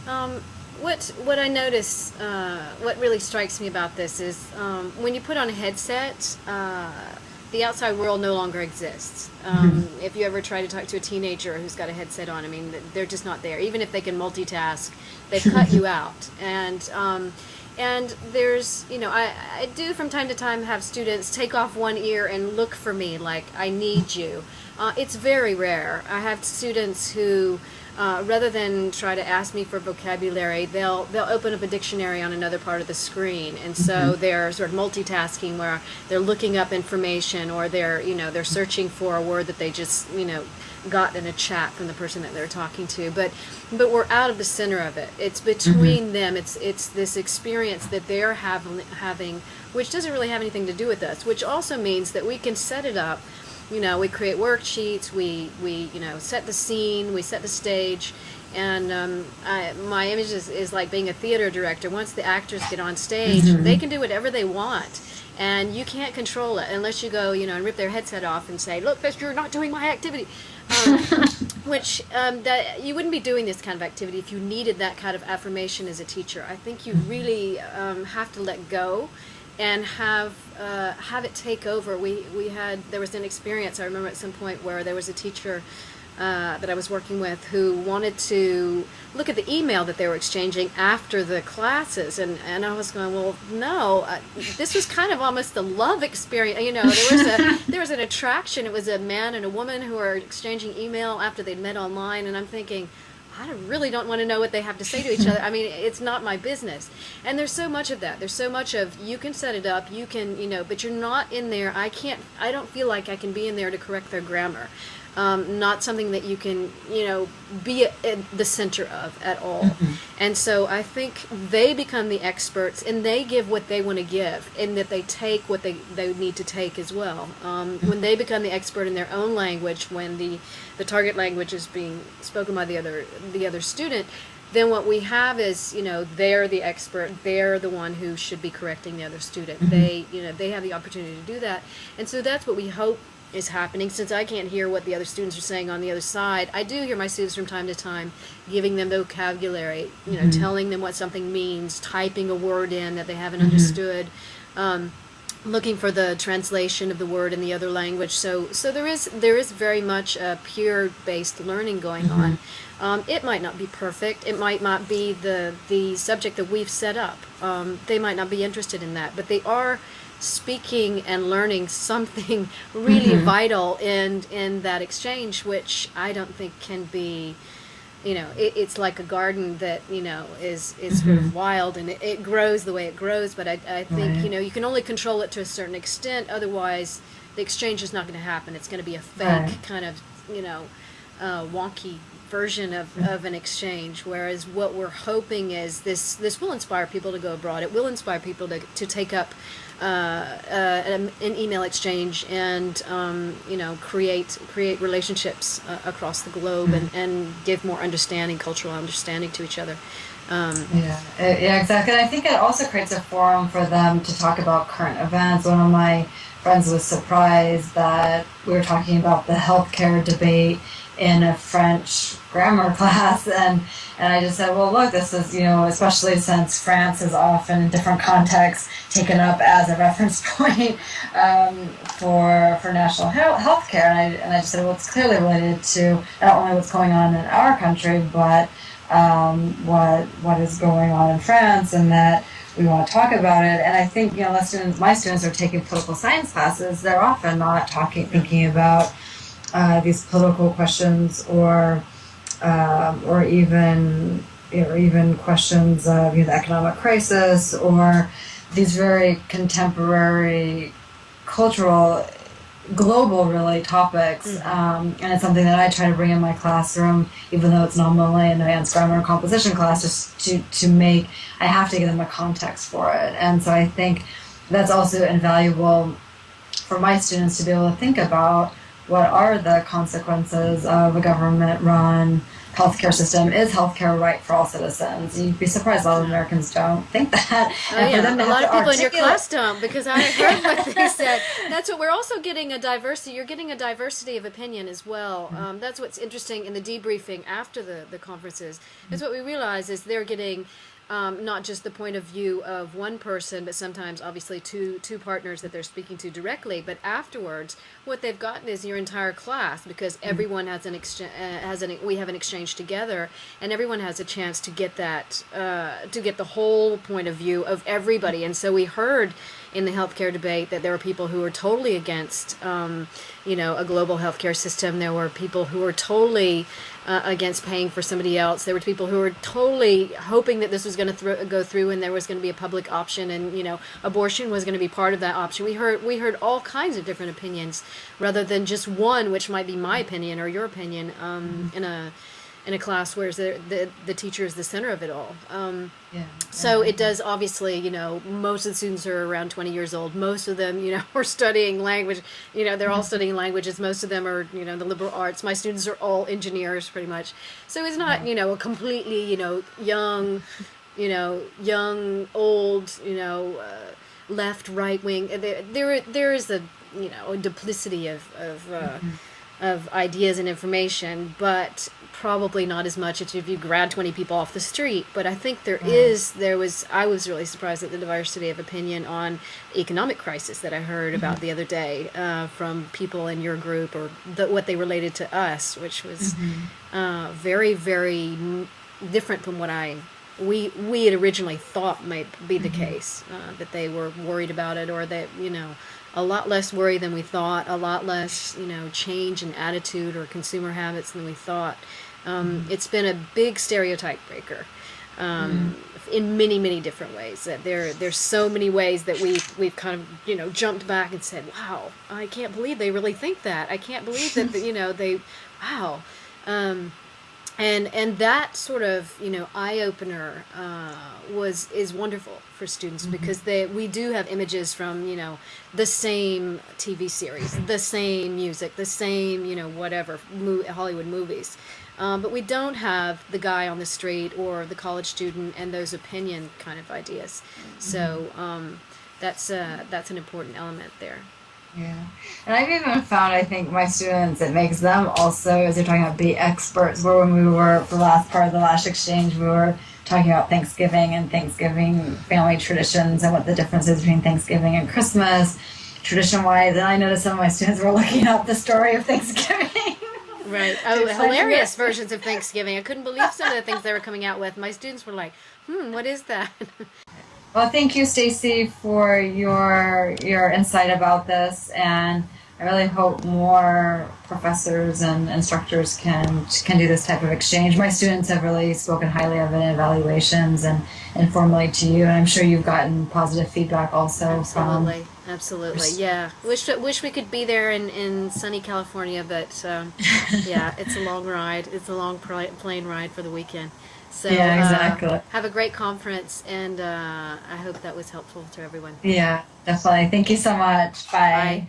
Um, what I notice, what really strikes me about this is when you put on a headset, the outside world no longer exists. If you ever try to talk to a teenager who's got a headset on, I mean, they're just not there. Even if they can multitask, they've cut you out. And there's, I do from time to time have students take off one ear and look for me like, I need you. It's very rare. I have students who, rather than try to ask me for vocabulary, they'll open up a dictionary on another part of the screen, and so they're sort of multitasking where they're looking up information, or they're searching for a word that they just got in a chat from the person that they're talking to. But we're out of the center of it. It's between them. It's this experience that they're having, which doesn't really have anything to do with us. Which also means that we can set it up. We create worksheets, we set the scene, we set the stage, and my image is like being a theater director. Once the actors get on stage, they can do whatever they want, and you can't control it unless you go, and rip their headset off and say, "Look, you're not doing my activity." Which that you wouldn't be doing this kind of activity if you needed that kind of affirmation as a teacher. I think you really have to let go and have it take over. There was an experience I remember at some point where there was a teacher that I was working with who wanted to look at the email that they were exchanging after the classes, and I was going, well, no, this was kind of almost a love experience. There was an attraction. It was a man and a woman who were exchanging email after they'd met online, and I'm thinking, I really don't want to know what they have to say to each other. I mean, it's not my business. And there's so much of that. There's so much of, you can set it up, you can, but you're not in there. I don't feel like I can be in there to correct their grammar. Not something that you can, be at the center of at all. And so I think they become the experts, and they give what they want to give, and that they take what they need to take as well. When they become the expert in their own language, when the target language is being spoken by the other student, then what we have is, they're the expert, they're the one who should be correcting the other student. They have the opportunity to do that. And so that's what we hope is happening. Since I can't hear what the other students are saying on the other side, I do hear my students from time to time giving them vocabulary, telling them what something means, typing a word in that they haven't understood, looking for the translation of the word in the other language. So there is very much a peer based learning going on. It might not be perfect. It might not be the subject that we've set up. They might not be interested in that, but they are speaking and learning something really vital in that exchange, which I don't think can be, it's like a garden that, is sort of wild, and it grows the way it grows, but I think, you can only control it to a certain extent. Otherwise, the exchange is not going to happen. It's going to be a fake kind of, wonky version of an exchange, whereas what we're hoping is this will inspire people to go abroad. It will inspire people to take up an email exchange and create relationships across the globe, and give more cultural understanding to each other. Yeah, exactly. And I think it also creates a forum for them to talk about current events. One of my friends was surprised that we were talking about the healthcare debate in a French grammar class, and I just said, well, look, this is, especially since France is often in different contexts taken up as a reference point for national health care, and I just said, well, it's clearly related to not only what's going on in our country, but what is going on in France, and that we want to talk about it. And I think, my students are taking political science classes. They're often not thinking about these political questions, or even questions of the economic crisis, or these very contemporary, cultural, global, really, topics. And it's something that I try to bring in my classroom, even though it's nominally an advanced grammar and composition class, just to make, I have to give them a context for it. And so I think that's also invaluable for my students to be able to think about what are the consequences of a government-run healthcare system is healthcare right for all citizens. You'd be surprised a lot of Americans don't think that. Oh And for yeah, them to a have lot to of people in your articulate- class don't, because I heard what they said. That's what we're also getting a diversity. You're getting a diversity of opinion as well. That's what's interesting in the debriefing after the conferences. Is what we realize is they're getting not just the point of view of one person, but sometimes obviously two partners that they're speaking to directly. But afterwards, what they've gotten is your entire class, because everyone has we have an exchange together, and everyone has a chance to get that to get the whole point of view of everybody. And so we heard in the healthcare debate that there were people who were totally against a global healthcare system. There were people who were totally against paying for somebody else. There were people who were totally hoping that this was going to go through, and there was going to be a public option, and abortion was going to be part of that option. We heard all kinds of different opinions, rather than just one, which might be my opinion or your opinion, in a class where the teacher is the center of it all. So it does, obviously, most of the students are around 20 years old. Most of them, are studying language. They're all studying languages. Most of them are, the liberal arts. My students are all engineers, pretty much. So it's not, a completely, young, old, left, right wing. There is a, a duplicity of ideas and information, but probably not as much as if you grab 20 people off the street. But I think I was really surprised at the diversity of opinion on economic crisis that I heard about the other day from people in your group, or what they related to us, which was very, very different from what we had originally thought might be the case, that they were worried about it, or that, a lot less worry than we thought, a lot less, change in attitude or consumer habits than we thought. It's been a big stereotype breaker in many, many different ways. That there's so many ways that we've kind of, jumped back and said, wow, I can't believe they really think that. I can't believe that, they, wow. And that sort of, eye-opener is wonderful for students, because we do have images from, the same TV series, the same music, the same, whatever, Hollywood movies. But we don't have the guy on the street or the college student and those opinion kind of ideas. So that's an important element there. Yeah. And I've even found, I think, my students, it makes them also, as they're talking about, be experts. Where when we were, for the last part of the last exchange, we were talking about Thanksgiving and Thanksgiving family traditions and what the difference is between Thanksgiving and Christmas, tradition-wise. And I noticed some of my students were looking up the story of Thanksgiving. Right. Oh, hilarious versions of Thanksgiving. I couldn't believe some of the things they were coming out with. My students were like, what is that? Well, thank you, Stacy, for your insight about this, and I really hope more professors and instructors can do this type of exchange. My students have really spoken highly of it in evaluations and informally to you, and I'm sure you've gotten positive feedback also. Absolutely, yeah. Wish we could be there in sunny California, but yeah, it's a long ride. It's a long plane ride for the weekend. So yeah, exactly. Have a great conference, and I hope that was helpful to everyone. Yeah, definitely. Thank you so much. Bye. Bye.